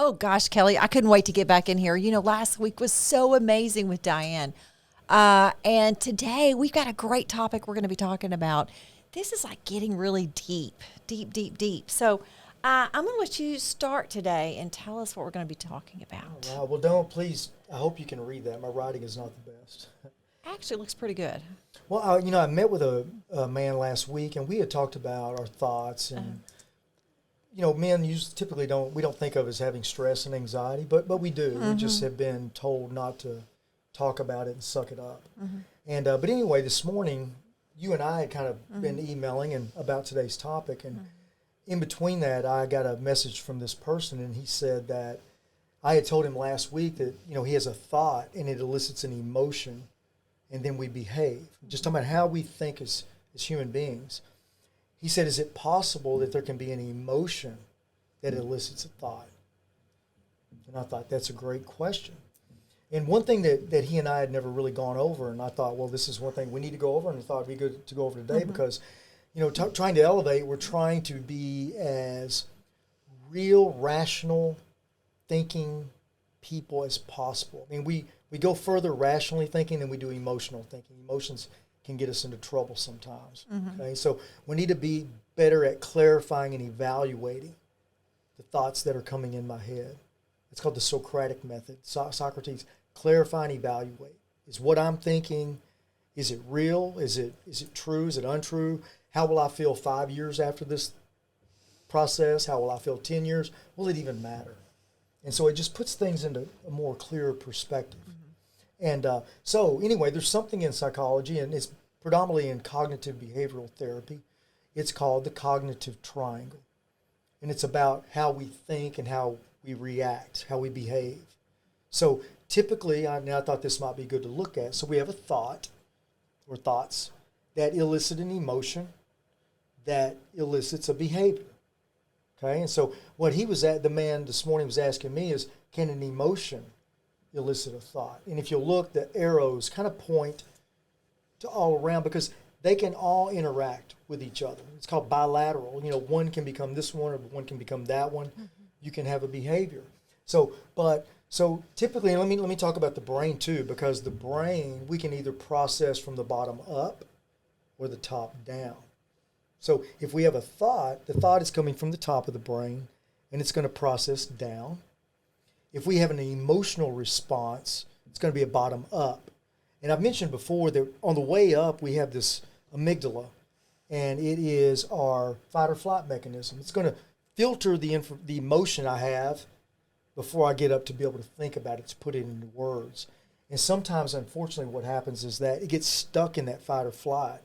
Oh, gosh, Kelly, I couldn't wait to get back in here. You know, last week was so amazing with Diane. And today we've got a great topic we're going to be talking about. This is like getting really deep, deep, deep, deep. So I'm going to let you start today and tell us what we're going to be talking about. Wow. Well, don't please. I hope you can read that. My writing is not the best. Actually, it looks pretty good. Well, I met with a man last week, and we had talked about our thoughts, and men typically don't think of as having stress and anxiety, but we do. We just have been told not to talk about it and suck it up. And but anyway, this morning, you and I had kind of been emailing and about today's topic, and in between that, I got a message from this person, and he said that I had told him last week that he has a thought and it elicits an emotion, and then we behave. Just talking about how we think as human beings. He said, is it possible that there can be an emotion that elicits a thought? And I thought, that's a great question. And one thing that he and I had never really gone over, and I thought, well, this is one thing we need to go over, and I thought it'd be good to go over today because, trying to elevate, we're trying to be as real, rational, thinking people as possible. I mean, we go further rationally thinking than we do emotional thinking. Emotions can get us into trouble sometimes. Okay, so we need to be better at clarifying and evaluating the thoughts that are coming in my head. It's called the Socratic method. Socrates, clarify and evaluate. Is what I'm thinking, is it real? Is it true? Is it untrue? How will I feel 5 years after this process? How will I feel 10 years? Will it even matter? And so it just puts things into a more clear perspective. And so anyway, there's something in psychology, and it's predominantly in cognitive behavioral therapy. It's called the cognitive triangle. And it's about how we think and how we react, how we behave. So typically, I thought this might be good to look at. So we have a thought or thoughts that elicit an emotion that elicits a behavior. Okay, and so what the man this morning was asking me is, can an emotion elicit a thought? And if you look, the arrows kind of point to all around because they can all interact with each other. It's called bilateral. One can become this one or one can become that one. You can have a behavior. So typically, let me talk about the brain too, because the brain, we can either process from the bottom up or the top down. So if we have a thought, the thought is coming from the top of the brain and it's going to process down. If we have an emotional response, it's going to be a bottom up. And I've mentioned before that on the way up, we have this amygdala, and it is our fight or flight mechanism. It's going to filter the emotion I have before I get up to be able to think about it, to put it into words. And sometimes, unfortunately, what happens is that it gets stuck in that fight or flight,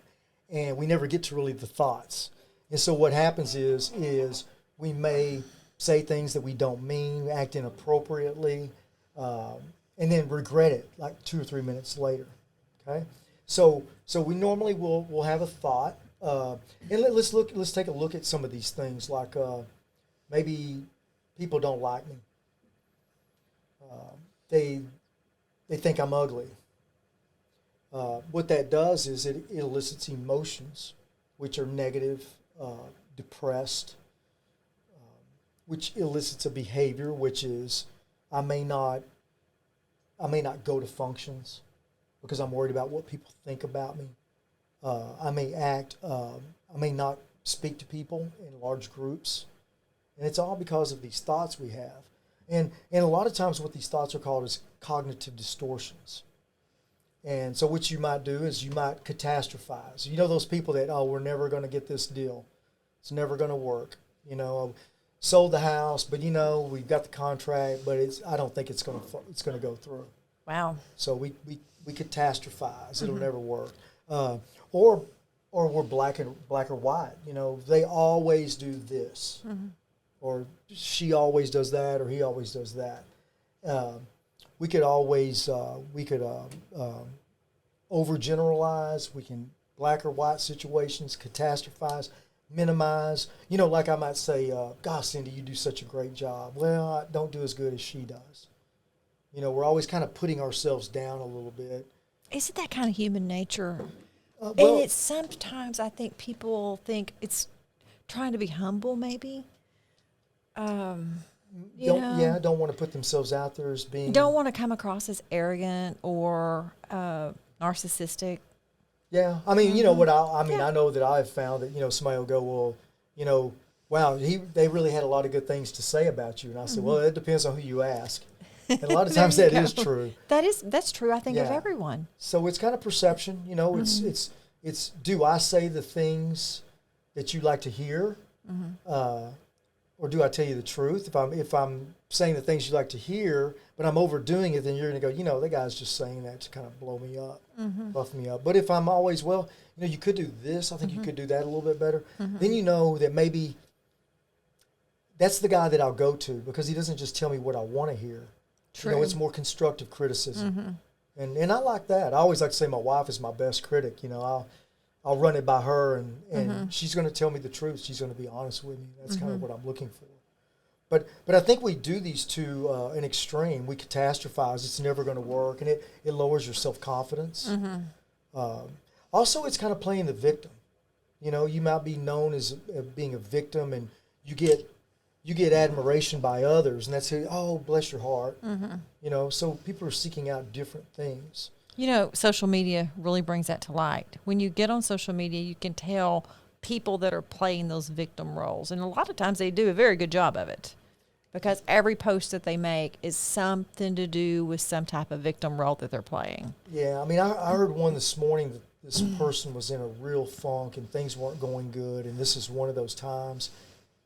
and we never get to really the thoughts. And so what happens is we may say things that we don't mean, act inappropriately, and then regret it like 2 or 3 minutes later. Okay, so we normally will have a thought, and let's take a look at some of these things, like maybe people don't like me. They think I'm ugly. What that does is it elicits emotions, which are negative, depressed, which elicits a behavior, which is I may not go to functions because I'm worried about what people think about me. I may not speak to people in large groups, and it's all because of these thoughts we have. And a lot of times what these thoughts are called is cognitive distortions. And so what you might do is you might catastrophize. Those people that, we're never going to get this deal. It's never going to work. Sold the house, but we've got the contract, but I don't think it's going to go through. Wow. So we catastrophize. It'll never work. Or we're black or white. They always do this. Or she always does that, or he always does that. We could overgeneralize. We can black or white situations, catastrophize, minimize. Like I might say, gosh, Cindy, you do such a great job. Well, I don't do as good as she does. We're always kind of putting ourselves down a little bit. Isn't that kind of human nature? Well, and it's sometimes I think people think it's trying to be humble, maybe. don't want to put themselves out there as being. Don't want to come across as arrogant or narcissistic. Yeah, I mean, you know what Yeah. I know that I've found that somebody will go, well, wow, they really had a lot of good things to say about you, and I said, well, it depends on who you ask, and a lot of times There that you is go. true. That's true. I think of Yeah. everyone. So it's kind of perception, it's do I say the things that you like to hear, or do I tell you the truth? If I'm saying the things you like to hear, but I'm overdoing it, then you're going to go, that guy's just saying that to kind of blow me up, buff me up. But if I'm always, well, you could do this, I think you could do that a little bit better, then you know that maybe that's the guy that I'll go to, because he doesn't just tell me what I want to hear. True. It's more constructive criticism. And I like that. I always like to say my wife is my best critic. I'll run it by her, and she's going to tell me the truth. She's going to be honest with me. That's kind of what I'm looking for. But I think we do these to an extreme. We catastrophize. It's never going to work, and it lowers your self-confidence. Also, it's kind of playing the victim. You might be known as being a victim, and you get admiration by others, and that's oh, bless your heart. So people are seeking out different things. Social media really brings that to light. When you get on social media, you can tell people that are playing those victim roles, and a lot of times they do a very good job of it, because every post that they make is something to do with some type of victim role that they're playing. Yeah, I mean, I heard one this morning that this person was in a real funk and things weren't going good, and this is one of those times.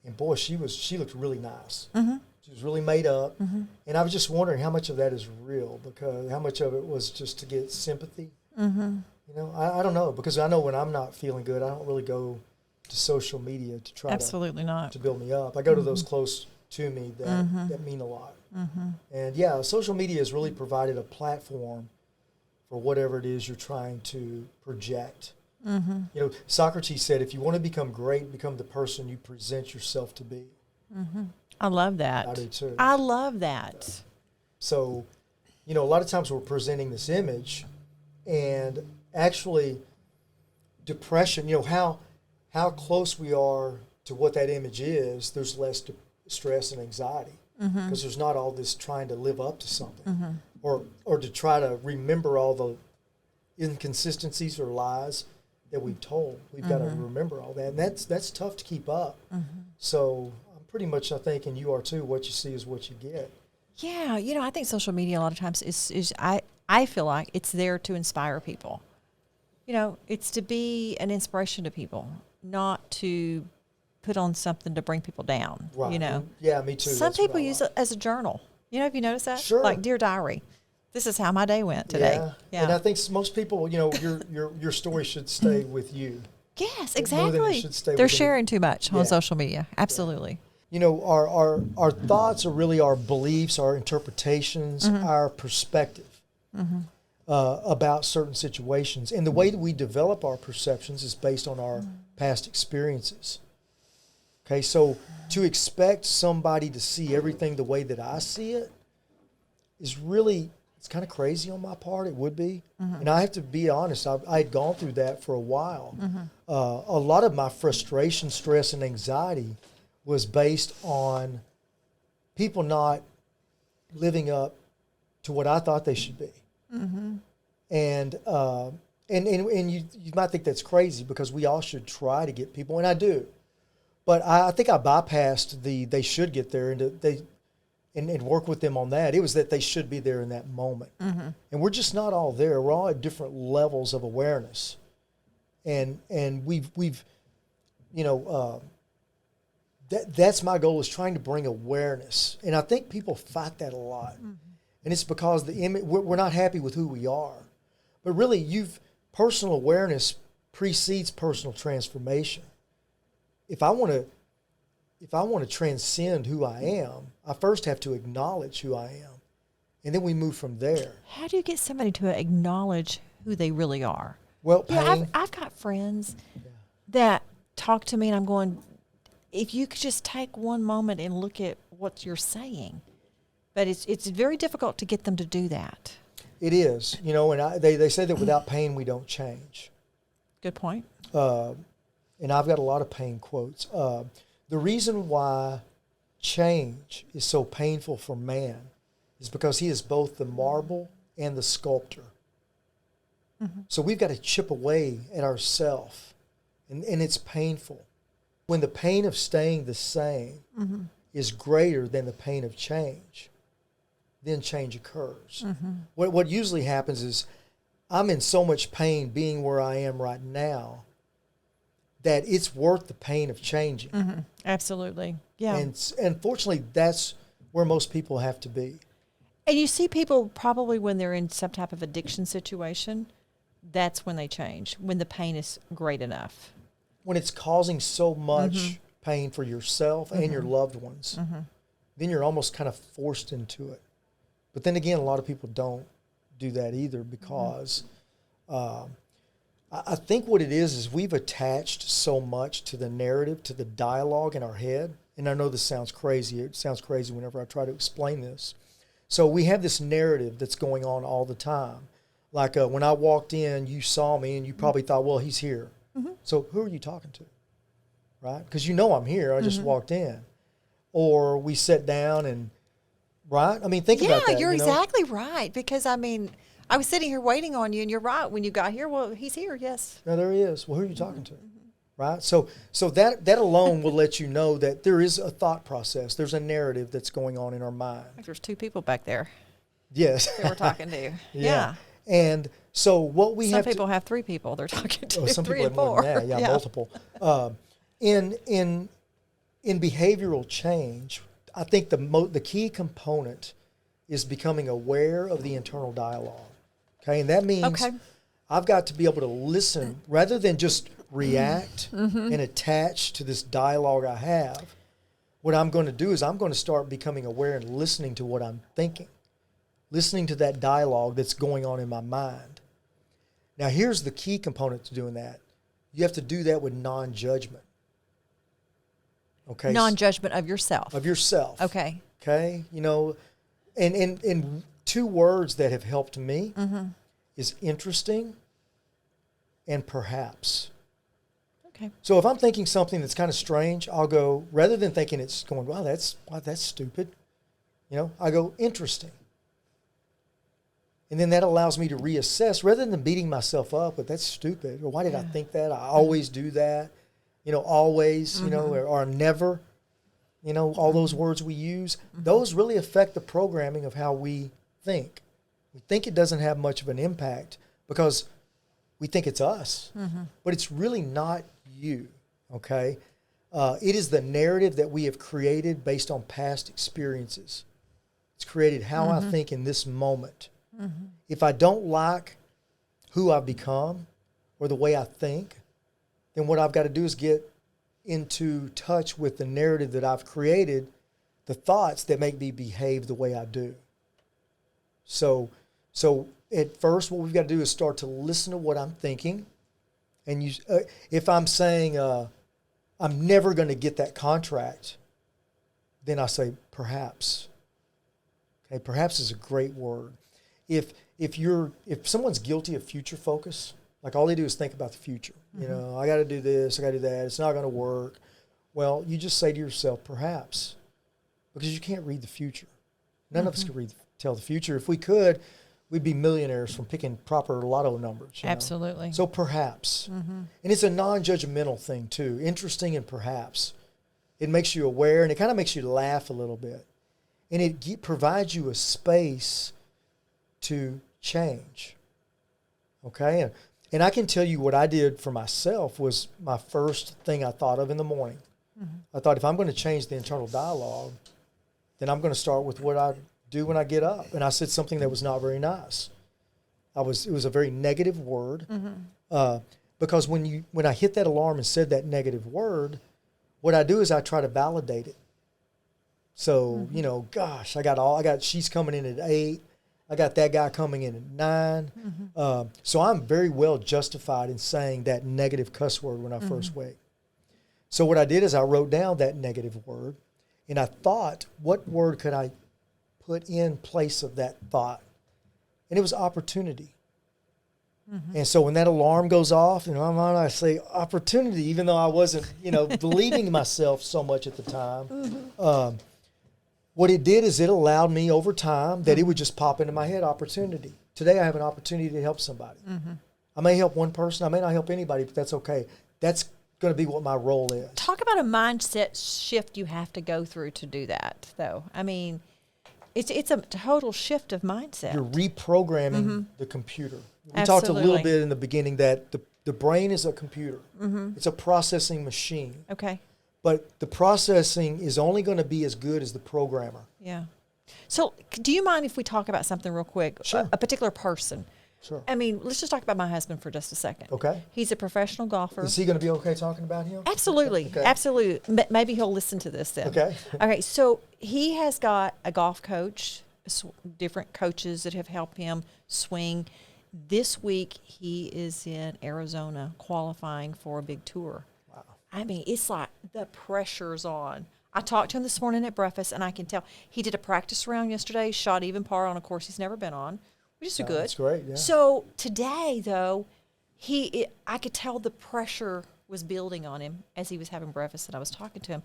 And boy, she looked really nice. She was really made up, and I was just wondering how much of that is real, because how much of it was just to get sympathy. I don't know, because I know when I'm not feeling good, I don't really go to social media to try Absolutely not. to build me up. I go to those close to me that mean a lot. And yeah, social media has really provided a platform for whatever it is you're trying to project. Socrates said, if you want to become great, become the person you present yourself to be. I love that. I do too. I love that. So, a lot of times we're presenting this image, and actually depression, how close we are to what that image is, there's less stress and anxiety, because there's not all this trying to live up to something, or to try to remember all the inconsistencies or lies that we've told. We've got to remember all that, and that's tough to keep up. So I'm pretty much, I think, and you are too, what you see is what you get. Yeah, I think social media a lot of times I feel like it's there to inspire people. It's to be an inspiration to people, not to put on something to bring people down. Right. Yeah, me too. Some That's what people I use like. it as a journal. Have you noticed that? Sure. Like Dear Diary. This is how my day went today. Yeah. And I think most people, your story should stay with you. Yes, More than it exactly. should stay They're within- sharing too much Yeah. on social media. Absolutely. Our thoughts are really our beliefs, our interpretations, our perspective about certain situations. And the way that we develop our perceptions is based on our past experiences. Okay, so to expect somebody to see everything the way that I see it is really, it's kind of crazy on my part. It would be. And I have to be honest, I had gone through that for a while. A lot of my frustration, stress, and anxiety was based on people not living up to what I thought they should be. And you might think that's crazy, because we all should try to get people, and I do. But I think I bypassed they should get there, and work with them on that. It was that they should be there in that moment. And we're just not all there. We're all at different levels of awareness. And we've that's my goal, is trying to bring awareness. And I think people fight that a lot. And it's because we're not happy with who we are. But really, personal awareness precedes personal transformation. If I want to transcend who I am, I first have to acknowledge who I am. And then we move from there. How do you get somebody to acknowledge who they really are? Well, pain. I've got friends that talk to me, and I'm going, if you could just take one moment and look at what you're saying. But it's very difficult to get them to do that. It is, and they say that without pain we don't change. Good point. And I've got a lot of pain quotes. The reason why change is so painful for man is because he is both the marble and the sculptor. So we've got to chip away at ourself, and it's painful. When the pain of staying the same is greater than the pain of change, then change occurs. What usually happens is I'm in so much pain being where I am right now that it's worth the pain of changing. Absolutely. Yeah. And unfortunately, that's where most people have to be. And you see people probably when they're in some type of addiction situation, that's when they change, when the pain is great enough. When it's causing so much pain for yourself and your loved ones, then you're almost kind of forced into it. But then again, a lot of people don't do that either because I think what it is we've attached so much to the narrative, to the dialogue in our head. And I know this sounds crazy. It sounds crazy whenever I try to explain this. So we have this narrative that's going on all the time. Like when I walked in, you saw me and you probably thought, well, he's here. So who are you talking to? Right? Because you know I'm here. I just walked in. Or we sat down and, right? I mean, think about that. Yeah, you're exactly right. Because, I mean, I was sitting here waiting on you, and you're right. When you got here, well, he's here, yes. No, there he is. Well, who are you talking to? Right? So that alone will let you know that there is a thought process. There's a narrative that's going on in our mind. Like there's two people back there Yes. that we're talking to. Yeah. And so what we Some people have three people they're talking to, some three people and have more four. than that. Yeah, multiple. In behavioral change, I think the key component is becoming aware of the internal dialogue. Okay, and that means I've got to be able to listen rather than just react and attach to this dialogue I have. What I'm going to do is I'm going to start becoming aware and listening to what I'm thinking, listening to that dialogue that's going on in my mind. Now, here's the key component to doing that. You have to do that with non-judgment. Okay. Non-judgment of yourself. Of yourself. Okay. Okay. You know, and two words that have helped me is interesting and perhaps. Okay. So if I'm thinking something that's kind of strange, I'll go, rather than thinking it's going, wow, that's stupid, you know, I go, interesting. And then that allows me to reassess rather than beating myself up, but that's stupid. Or why did I think that? I always do that. You know, always, you know, or never, you know, all those words we use, those really affect the programming of how we think. We think it doesn't have much of an impact because we think it's us, but it's really not you, okay? It is the narrative that we have created based on past experiences. It's created how I think in this moment. If I don't like who I've become or the way I think, then what I've got to do is get into touch with the narrative that I've created, the thoughts that make me behave the way I do. So at first, what we've got to do is start to listen to what I'm thinking. And if I'm saying I'm never going to get that contract, then I say perhaps. Okay, perhaps is a great word. If someone's guilty of future focus, like all they do is think about the future. You know, I got to do this, I got to do that. It's not going to work. Well, you just say to yourself, perhaps, because you can't read the future. None of us can tell the future. If we could, we'd be millionaires from picking proper lotto numbers. You know? Absolutely. So perhaps, and it's a non-judgmental thing too. Interesting and perhaps, it makes you aware and it kind of makes you laugh a little bit, and it provides you a space to change. Okay. And I can tell you what I did for myself was my first thing I thought of in the morning. I thought if I'm going to change the internal dialogue, then I'm going to start with what I do when I get up. And I said something that was not very nice. It was a very negative word. Because when I hit that alarm and said that negative word, what I do is I try to validate it. So, you know, gosh, she's coming in at 8. I got that guy coming in at 9. So I'm very well justified in saying that negative cuss word when I first wake. So what I did is I wrote down that negative word, and I thought, what word could I put in place of that thought? And it was opportunity. And so when that alarm goes off, you know, I say opportunity, even though I wasn't, you know, believing myself so much at the time. what it did is it allowed me over time that it would just pop into my head, opportunity. Today I have an opportunity to help somebody. I may help one person, I may not help anybody, but that's okay. That's going to be what my role is. Talk about a mindset shift you have to go through to do that, though. I mean, it's a total shift of mindset. You're reprogramming the computer. We talked a little Absolutely. bit in the beginning that the brain is a computer. It's a processing machine. Okay. But the processing is only going to be as good as the programmer. Yeah. So, do you mind if we talk about something real quick? Sure. A particular person. Sure. I mean, let's just talk about my husband for just a second. Okay. He's a professional golfer. Is he going to be okay talking about him? Absolutely. Okay. Absolutely. Maybe he'll listen to this then. Okay. Okay. So he has got a golf coach, different coaches that have helped him swing. This week he is in Arizona qualifying for a big tour. Wow. I mean, it's like the pressure's on. I talked to him this morning at breakfast, and I can tell he did a practice round yesterday, shot even par on a course he's never been on, which is good. That's great, yeah. So today, though, I could tell the pressure was building on him as he was having breakfast, and I was talking to him.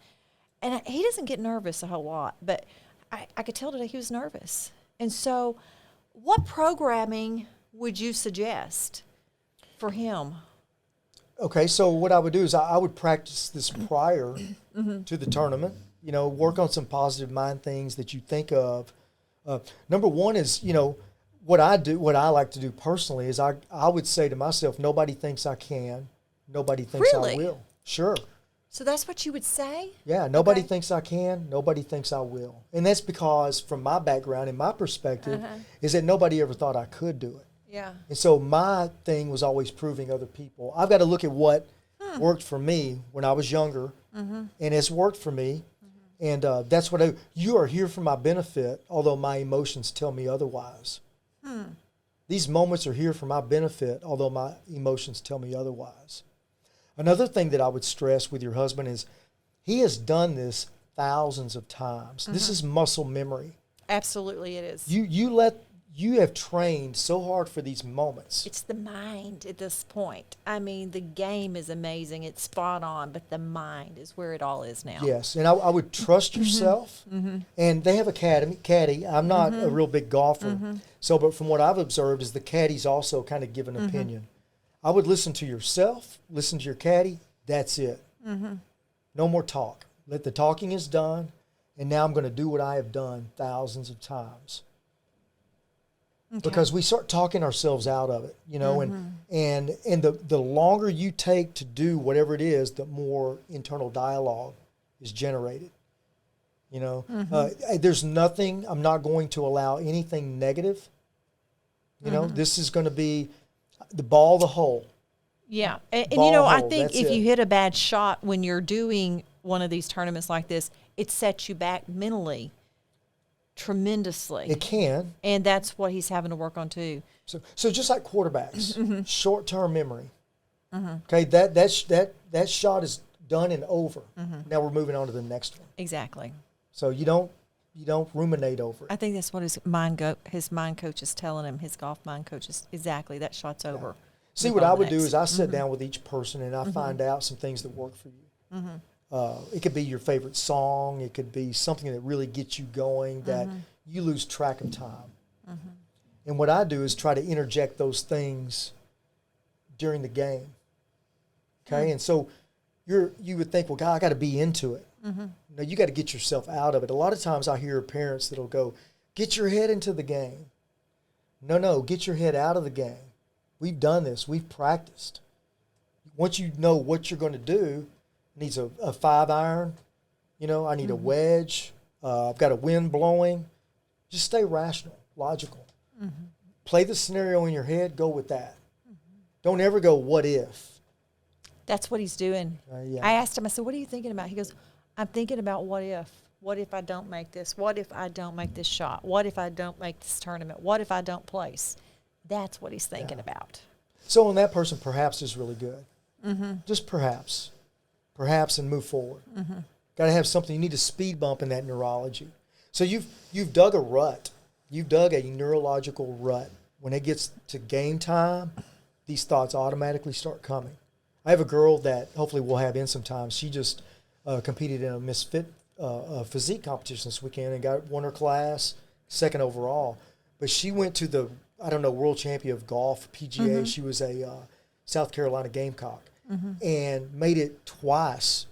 And he doesn't get nervous a whole lot, but I could tell today he was nervous. And so what programming would you suggest for him? Okay, so what I would do is I would practice this prior to the tournament. You know, work on some positive mind things that you think of. Number one is, you know, what I like to do personally is I would say to myself, nobody thinks I can, nobody thinks Really? I will. Sure. So that's what you would say? Yeah, nobody Okay. thinks I can, nobody thinks I will. And that's because from my background and my perspective is that nobody ever thought I could do it. Yeah. And so my thing was always proving other people. I've got to look at what worked for me when I was younger, and it's worked for me. And that's what you are here for my benefit, although my emotions tell me otherwise. These moments are here for my benefit, although my emotions tell me otherwise. Another thing that I would stress with your husband is he has done this thousands of times. This is muscle memory. Absolutely it is. You have trained so hard for these moments. It's the mind at this point. I mean, the game is amazing. It's spot on, but the mind is where it all is now. Yes, and I would trust yourself. And they have a caddy. I'm not a real big golfer, but from what I've observed is the caddies also kind of give an opinion. I would listen to yourself, listen to your caddy. That's it. No more talk. Let the talking is done, and now I'm going to do what I have done thousands of times. Okay. Because we start talking ourselves out of it, you know, and the longer you take to do whatever it is, the more internal dialogue is generated. You know, there's nothing, I'm not going to allow anything negative. You know, this is going to be the ball, the hole. Yeah. And Ball you know, I hole, think that's if it. you hit a bad shot when you're doing one of these tournaments like this, it sets you back mentally tremendously. It can. And that's what he's having to work on too. So just like quarterbacks, short-term memory. Okay, that shot is done and over. Now we're moving on to the next one. Exactly. So you don't ruminate over it. I think that's what his mind coach is telling him, his golf mind coach is exactly that shot's over. See, Move what on I to would do next. is I sit down with each person and I find out some things that work for you. It could be your favorite song. It could be something that really gets you going that you lose track of time. And what I do is try to interject those things during the game. Okay, and so you would think, well, God, I got to be into it. No, you got to get yourself out of it. A lot of times I hear parents that'll go, get your head into the game. No, get your head out of the game. We've done this. We've practiced. Once you know what you're going to do, it needs a 5-iron. You know, I need a wedge. I've got a wind blowing. Just stay rational, logical. Play the scenario in your head. Go with that. Don't ever go, what if? That's what he's doing. Yeah. I asked him, I said, what are you thinking about? He goes, I'm thinking about what if. What if I don't make this? What if I don't make this shot? What if I don't make this tournament? What if I don't place? That's what he's thinking about. So on that person, perhaps is really good. Just perhaps. Perhaps, and move forward. Got to have something. You need a speed bump in that neurology. So you've dug a rut. You've dug a neurological rut. When it gets to game time, these thoughts automatically start coming. I have a girl that hopefully we'll have in sometime. She just competed in a Miss a physique competition this weekend and won her class, second overall. But she went to the, I don't know, world champion of golf, PGA. She was a South Carolina Gamecock and made it twice.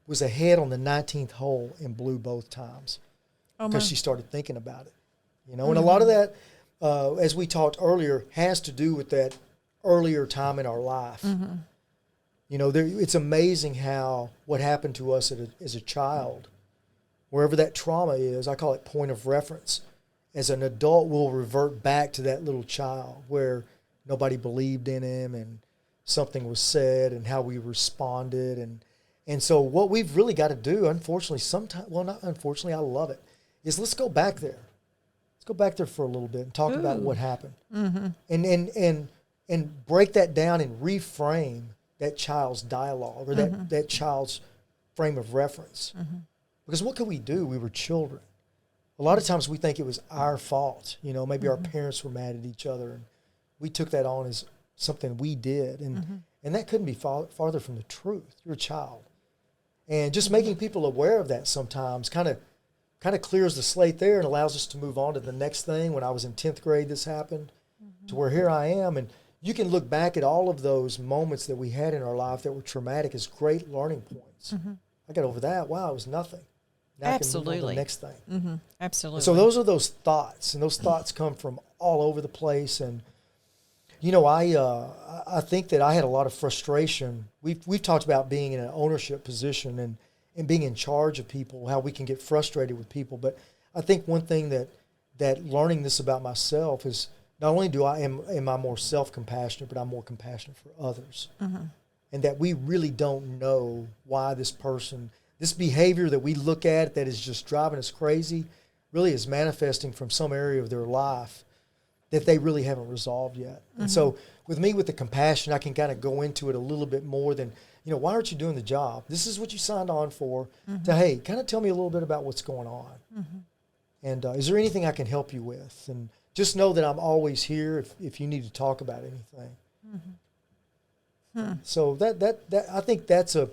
Was ahead on the 19th hole and blew both times because she started thinking about it. You know, and a lot of that, as we talked earlier, has to do with that earlier time in our life. You know, it's amazing how what happened to us as a child, wherever that trauma is, I call it point of reference. As an adult, we'll revert back to that little child where nobody believed in him and something was said and how we responded. And so what we've really got to do, unfortunately, sometimes, well, not unfortunately, I love it, is let's go back there. Let's go back there for a little bit and talk about what happened. And break that down and reframe that child's dialogue or that child's frame of reference. Because what could we do? We were children. A lot of times we think it was our fault. You know, maybe our parents were mad at each other and we took that on as something we did. And that couldn't be farther from the truth. You're a child. And just making people aware of that sometimes kind of clears the slate there and allows us to move on to the next thing. When I was in 10th grade, this happened to where here I am. And you can look back at all of those moments that we had in our life that were traumatic as great learning points. I got over that. Wow, it was nothing. Now Absolutely. I can move on to the next thing. Absolutely. So those are those thoughts, and those thoughts come from all over the place. And you know, I think that I had a lot of frustration. We've talked about being in an ownership position and being in charge of people, how we can get frustrated with people. But I think one thing that learning this about myself is not only am I more self-compassionate, but I'm more compassionate for others. And that we really don't know why this behavior that we look at that is just driving us crazy really is manifesting from some area of their life that they really haven't resolved yet. And so with me, with the compassion, I can kind of go into it a little bit more than, you know, why aren't you doing the job? This is what you signed on for. To, hey, kind of tell me a little bit about what's going on. And is there anything I can help you with? And just know that I'm always here if you need to talk about anything. So that I think that's you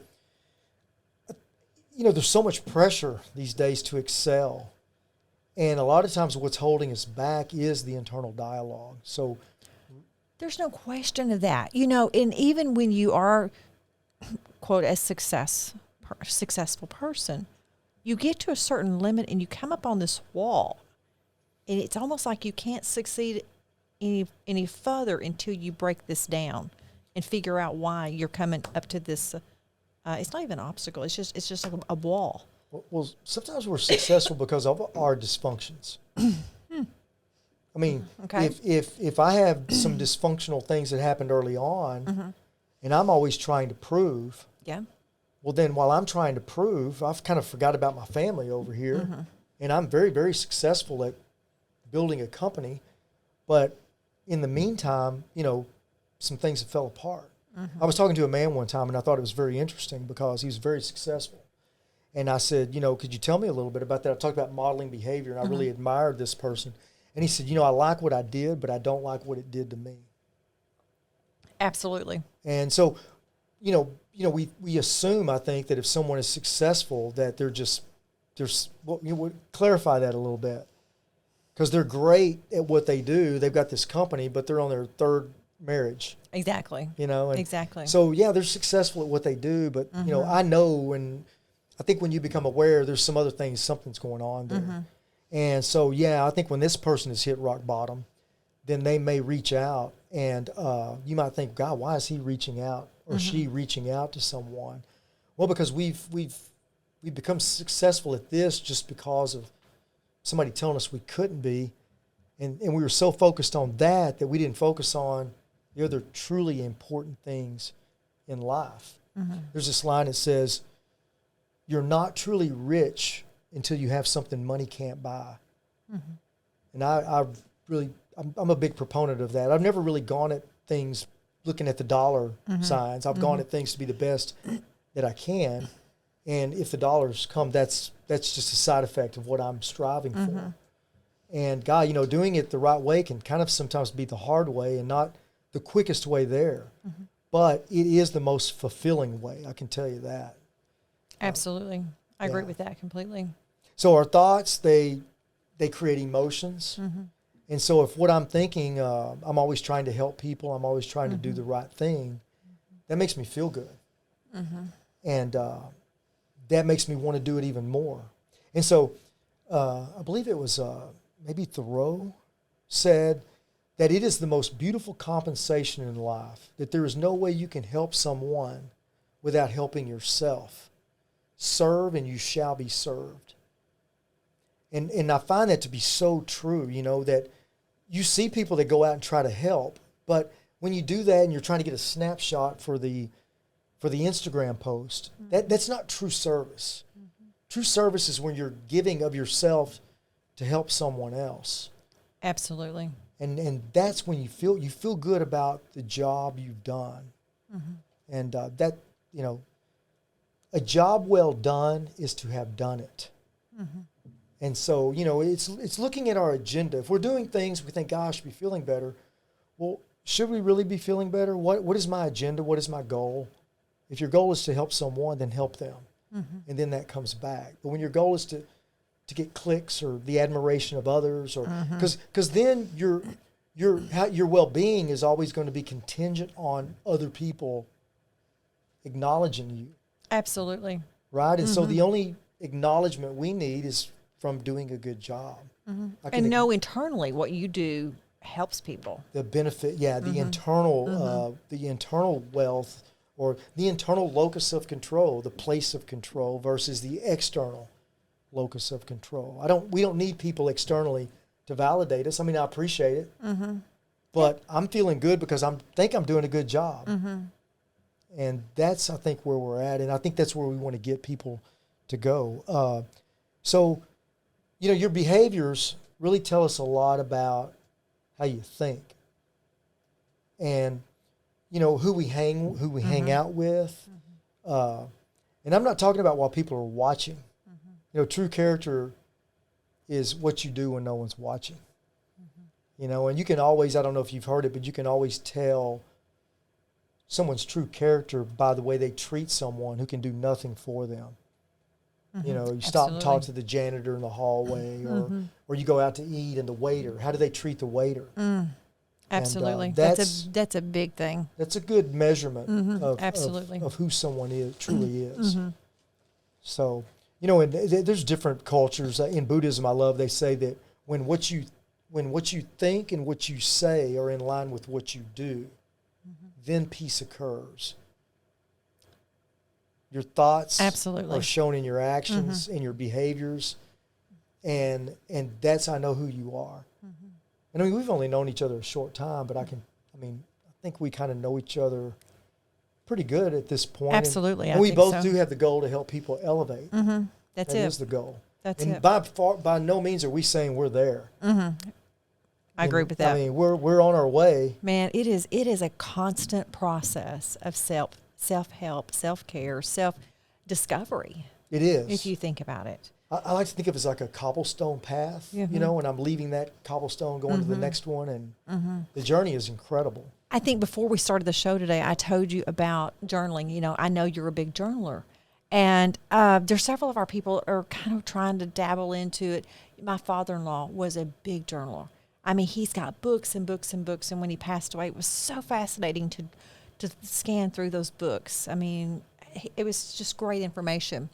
know, there's so much pressure these days to excel. And a lot of times what's holding us back is the internal dialogue. So there's no question of that. You know, and even when you are, quote, a successful person, you get to a certain limit and you come up on this wall. And it's almost like you can't succeed any further until you break this down and figure out why you're coming up to this. It's not even an obstacle. It's just like a wall. Well, sometimes we're successful because of our dysfunctions. I mean, Okay. if I have some dysfunctional things that happened early on, and I'm always trying to prove, Yeah. well, then while I'm trying to prove, I've kind of forgot about my family over here, and I'm very, very successful at building a company, but in the meantime, you know, some things have fell apart. I was talking to a man one time, and I thought it was very interesting because he was very successful. And I said, you know, could you tell me a little bit about that? I talked about modeling behavior, and I really admired this person. And he said, you know, I like what I did, but I don't like what it did to me. Absolutely. And so, you know, we assume, I think, that if someone is successful, that well, you would clarify that a little bit, because they're great at what they do. They've got this company, but they're on their third marriage. Exactly. You know, and Exactly. So yeah, they're successful at what they do, but you know, I know, and I think when you become aware, there's some other things, something's going on there. And so yeah, I think when this person has hit rock bottom, then they may reach out, and you might think, God, why is he reaching out or she reaching out to someone? Well, because we've become successful at this just because of somebody telling us we couldn't be, and we were so focused on that we didn't focus on the other truly important things in life. There's this line that says, you're not truly rich until you have something money can't buy. And I'm a big proponent of that. I've never really gone at things looking at the dollar signs. I've gone at things to be the best that I can. And if the dollars come, that's just a side effect of what I'm striving for. And God, you know, doing it the right way can kind of sometimes be the hard way and not the quickest way there. But it is the most fulfilling way, I can tell you that. Absolutely. I agree Yeah. with that completely. So our thoughts, they create emotions. And so if what I'm thinking, I'm always trying to help people, I'm always trying to do the right thing, that makes me feel good. And that makes me want to do it even more. And so I believe it was maybe Thoreau said that it is the most beautiful compensation in life, that there is no way you can help someone without helping yourself. Serve and you shall be served. And I find that to be so true, that you see people that go out and try to help, but when you do that and you're trying to get a snapshot for the Instagram post, that's not true service. True service is when you're giving of yourself to help someone else. Absolutely. And that's when you feel good about the job you've done. And that, a job well done is to have done it. And so, it's looking at our agenda. If we're doing things we think, gosh, be feeling better. Well, should we really be feeling better? What is my agenda? What is my goal? If your goal is to help someone, then help them. And then that comes back. But when your goal is to get clicks or the admiration of others, or because then your well-being is always going to be contingent on other people acknowledging you. Absolutely. Right? And so the only acknowledgement we need is from doing a good job. And know internally what you do helps people. The benefit, the internal wealth, or the internal locus of control, the place of control versus the external locus of control. We don't need people externally to validate us. I mean, I appreciate it, but I'm feeling good because I think I'm doing a good job. And that's, I think, where we're at, and I think that's where we want to get people to go. So, your behaviors really tell us a lot about how you think, and who we hang out with. And I'm not talking about while people are watching. True character is what you do when no one's watching. And you can always, I don't know if you've heard it, but you can always tell someone's true character by the way they treat someone who can do nothing for them. You stop and talk to the janitor in the hallway, or you go out to eat, and the waiter, how do they treat the waiter? Absolutely. And, that's a big thing. That's a good measurement Absolutely. of who someone truly is. So, and there's different cultures. In Buddhism, I love, they say that when what you think and what you say are in line with what you do, then peace occurs. Your thoughts Absolutely. are shown in your actions, in your behaviors, and that's, I know who you are. And I mean, we've only known each other a short time, but I think we kind of know each other pretty good at this point. Absolutely. And we both do have the goal to help people elevate. That is the goal. That's and it. By no means are we saying we're there. I agree with that. I mean, we're on our way. Man, it is a constant process of self-help, self-care, self-discovery. It is. If you think about it. I like to think of it as like a cobblestone path, and I'm leaving that cobblestone going to the next one, and the journey is incredible. I think before we started the show today, I told you about journaling. I know you're a big journaler. And there's several of our people are kind of trying to dabble into it. My father-in-law was a big journaler. I mean, he's got books and books and books. And when he passed away, it was so fascinating to scan through those books. I mean, it was just great information.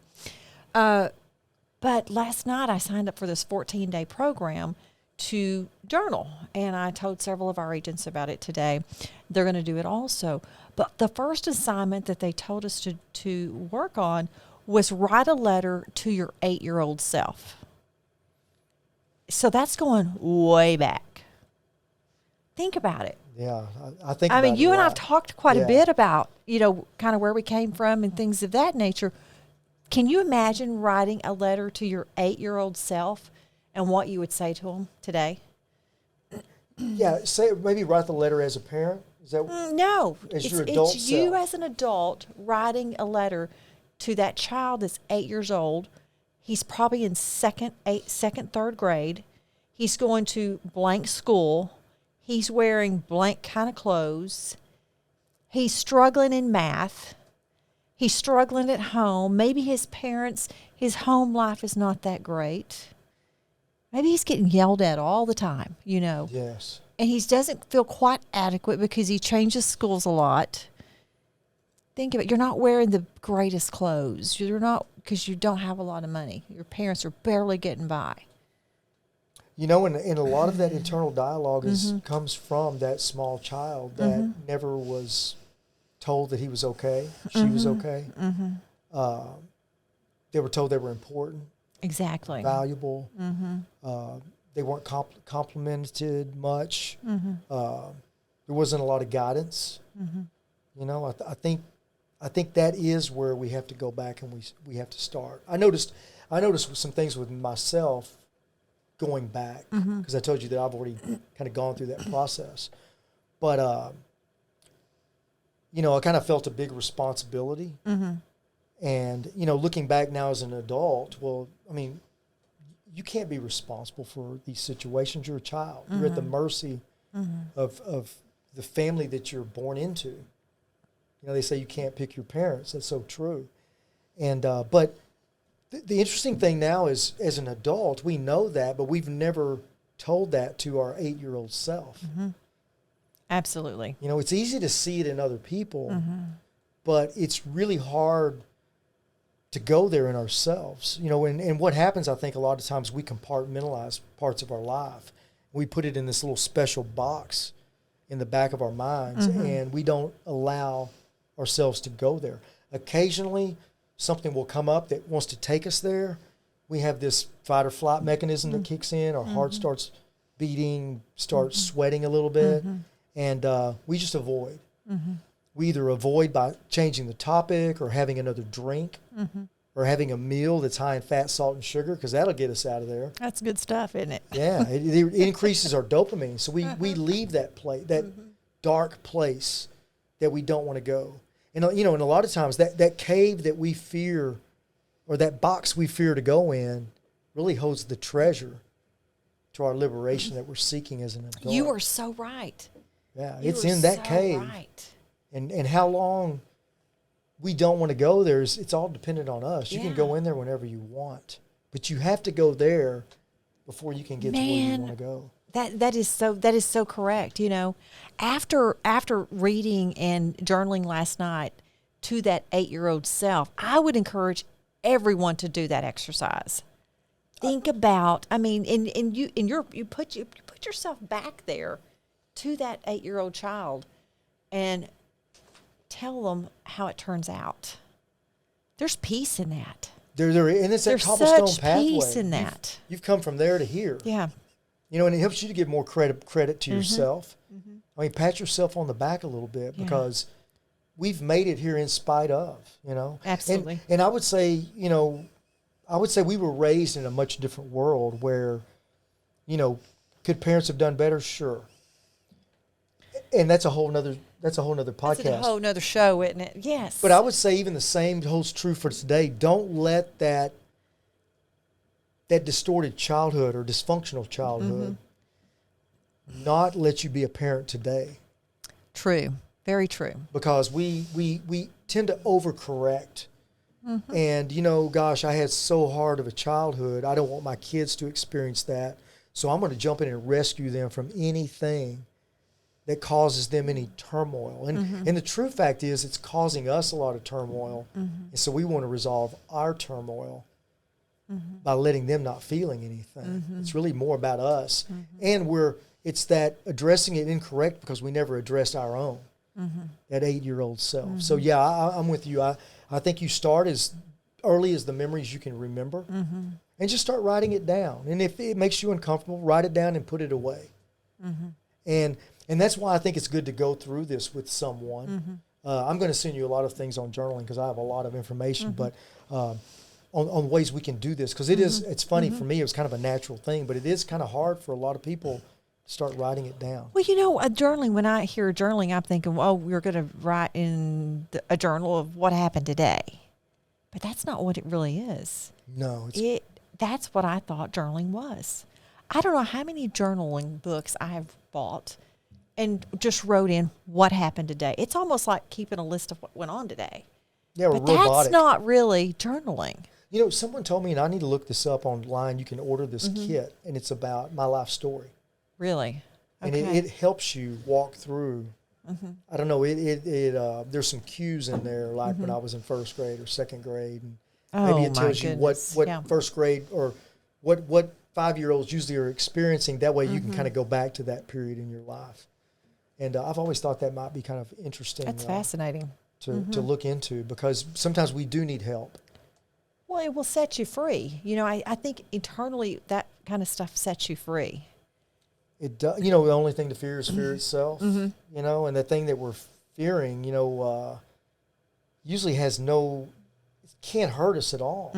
But last night I signed up for this 14-day program to journal. And I told several of our agents about it today. They're going to do it also. But the first assignment that they told us to work on was write a letter to your 8-year-old self. So that's going way back. Think about it. Yeah, I think. I mean, you and I've talked quite a bit about, kind of where we came from and things of that nature. Can you imagine writing a letter to your 8-year-old self and what you would say to him today? Yeah, maybe write the letter as a parent. Is that no? As your adult it's you self. As an adult writing a letter to that child that's 8 years old. He's probably in third grade. He's going to blank school. He's wearing blank kind of clothes. He's struggling in math. He's struggling at home. Maybe his parents, His home life is not that great. Maybe he's getting yelled at all the time, Yes. and he doesn't feel quite adequate because he changes schools a lot. Think of it. You're not wearing the greatest clothes. You're not, because you don't have a lot of money. Your parents are barely getting by. And a lot of that internal dialogue comes from that small child that never was told that he was okay, she was okay. They were told they were important, Exactly. valuable. They weren't complimented much. There wasn't a lot of guidance. I think that is where we have to go back and we have to start. I noticed some things with myself going back, because I told you that I've already kind of gone through that process. But I kind of felt a big responsibility. And looking back now as an adult, well, I mean, you can't be responsible for these situations. You're a child. You're at the mercy of the family that you're born into. They say you can't pick your parents. That's so true. And but the interesting thing now is, as an adult, we know that, but we've never told that to our 8-year-old self. Absolutely. It's easy to see it in other people, but it's really hard to go there in ourselves. And what happens, I think, a lot of times we compartmentalize parts of our life. We put it in this little special box in the back of our minds, and we don't allow ourselves to go there. Occasionally, something will come up that wants to take us there. We have this fight or flight mechanism that kicks in. Our heart starts beating, starts sweating a little bit, and we just avoid. We either avoid by changing the topic or having another drink or having a meal that's high in fat, salt, and sugar, because that'll get us out of there. That's good stuff, isn't it? Yeah, it increases our dopamine. So we leave that place, that dark place that we don't want to go. And and a lot of times that cave that we fear, or that box we fear to go in, really holds the treasure to our liberation that we're seeking as an adult. You are so right. Yeah, it's in that cave. Right. And how long we don't want to go there, it's all dependent on us. You can go in there whenever you want, but you have to go there before you can get to where you want to go. That is so correct. After reading and journaling last night to that 8-year-old self, I would encourage everyone to do that exercise. Think about, you put yourself back there to that 8-year-old child and tell them how it turns out. There's peace in that. And it's that There's cobblestone such pathway. peace in that. You've come from there to here. Yeah. And it helps you to give more credit to yourself. Pat yourself on the back a little bit, because we've made it here in spite of, Absolutely. And I would say, we were raised in a much different world where, could parents have done better? Sure. And that's a whole nother podcast. That's a whole nother show, isn't it? Yes. But I would say even the same holds true for today. Don't let that distorted childhood or dysfunctional childhood not let you be a parent today. True. Very true. Because we tend to overcorrect. And, gosh, I had so hard of a childhood. I don't want my kids to experience that. So I'm going to jump in and rescue them from anything that causes them any turmoil. And the true fact is, it's causing us a lot of turmoil. And so we want to resolve our turmoil by letting them not feeling anything. It's really more about us. And it's that addressing it incorrect because we never addressed our own, that 8-year-old self. So yeah, I'm with you. I think you start as early as the memories you can remember, and just start writing it down. And if it makes you uncomfortable, write it down and put it away. And that's why I think it's good to go through this with someone. I'm going to send you a lot of things on journaling because I have a lot of information, but on ways we can do this, because it's funny for me, it was kind of a natural thing, but it is kind of hard for a lot of people to start writing it down. Well, journaling, when I hear journaling, I'm thinking, we're going to write in a journal of what happened today. But that's not what it really is. No. That's what I thought journaling was. I don't know how many journaling books I have bought and just wrote in what happened today. It's almost like keeping a list of what went on today. Yeah, but robotic. That's not really journaling. You know, someone told me, and I need to look this up online, you can order this kit, and it's about my life story. Really? And Okay. it helps you walk through. I don't know, there's some cues in there, like when I was in first grade or second grade. And maybe it my tells you goodness. what Yeah. first grade or what 5-year-olds usually are experiencing. That way you can kind of go back to that period in your life. And I've always thought that might be kind of interesting That's fascinating. to look into, because sometimes we do need help. Well, it will set you free. You know, I think internally that kind of stuff sets you free. It does. You know, the only thing to fear is fear itself. You know, and the thing that we're fearing, you know, usually can't hurt us at all.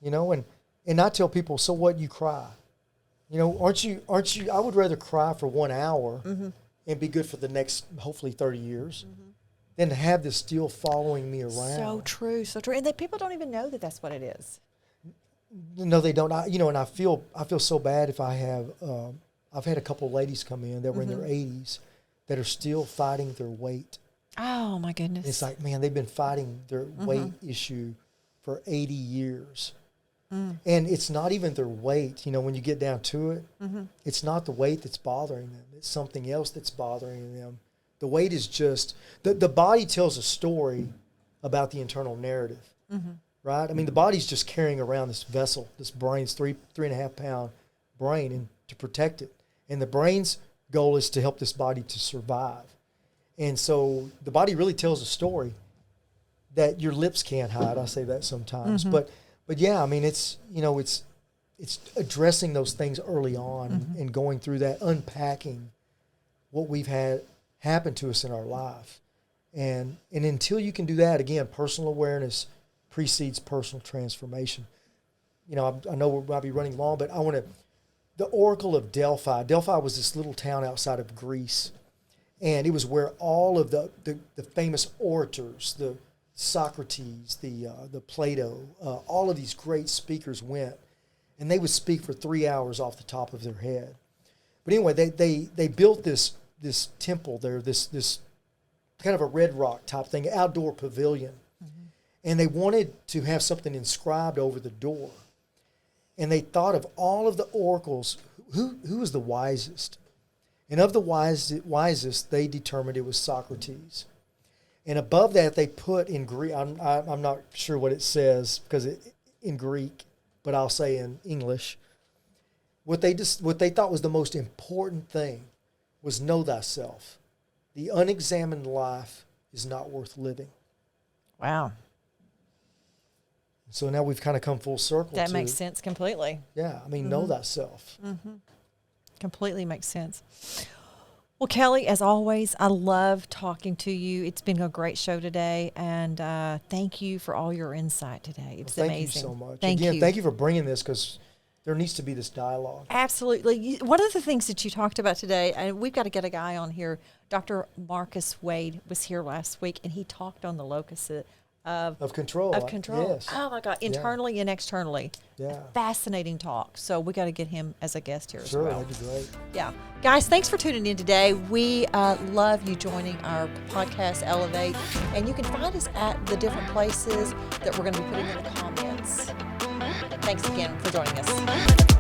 You know, and I tell people, so what? You cry. You know, aren't you? I would rather cry for 1 hour and be good for the next, hopefully, 30 years, than to have this still following me around. So true, so true. And people don't even know that that's what it is. No, they don't. And I feel so bad if I have. I've had a couple of ladies come in that were in their 80s that are still fighting their weight. Oh my goodness! It's like, man, they've been fighting their weight issue for 80 years. And it's not even their weight. You know, when you get down to it, it's not the weight that's bothering them. It's something else that's bothering them. The weight is just, the body tells a story about the internal narrative, right? I mean, the body's just carrying around this vessel, this brain's 3.5 pound brain, and to protect it. And the brain's goal is to help this body to survive. And so the body really tells a story that your lips can't hide. I say that sometimes, but yeah, I mean, it's, you know, it's addressing those things early on and going through that, unpacking what we've had happen to us in our life. And until you can do that, again, personal awareness precedes personal transformation. You know, I know we might be running long, but the Oracle of Delphi. Delphi was this little town outside of Greece, and it was where all of the famous orators, the Socrates, the Plato, all of these great speakers went, and they would speak for 3 hours off the top of their head. But anyway, they built this temple there, this kind of a red rock type thing, outdoor pavilion, and they wanted to have something inscribed over the door. And they thought of all of the oracles, who was the wisest? And of the wisest, they determined it was Socrates. And above that, they put in Greek, I'm not sure what it says because in Greek, but I'll say in English, what they thought was the most important thing was know thyself. The unexamined life is not worth living. Wow. So now we've kind of come full circle. That makes sense completely. Yeah, I mean, know thyself. Completely makes sense. Well, Kelly, as always, I love talking to you. It's been a great show today, and thank you for all your insight today. It's amazing. Thank you so much. Thank you. Thank you for bringing this, because there needs to be this dialogue. Absolutely. One of the things that you talked about today, and we've got to get a guy on here, Dr. Marcus Wade was here last week, and he talked on the locus of control. Yes. Oh my God, internally and externally. Yeah. Fascinating talk. So we got to get him as a guest here as Sure, well. that'd be great. Yeah. Guys, thanks for tuning in today. We love you joining our podcast, Elevate. And you can find us at the different places that we're going to be putting in the comments. Thanks again for joining us.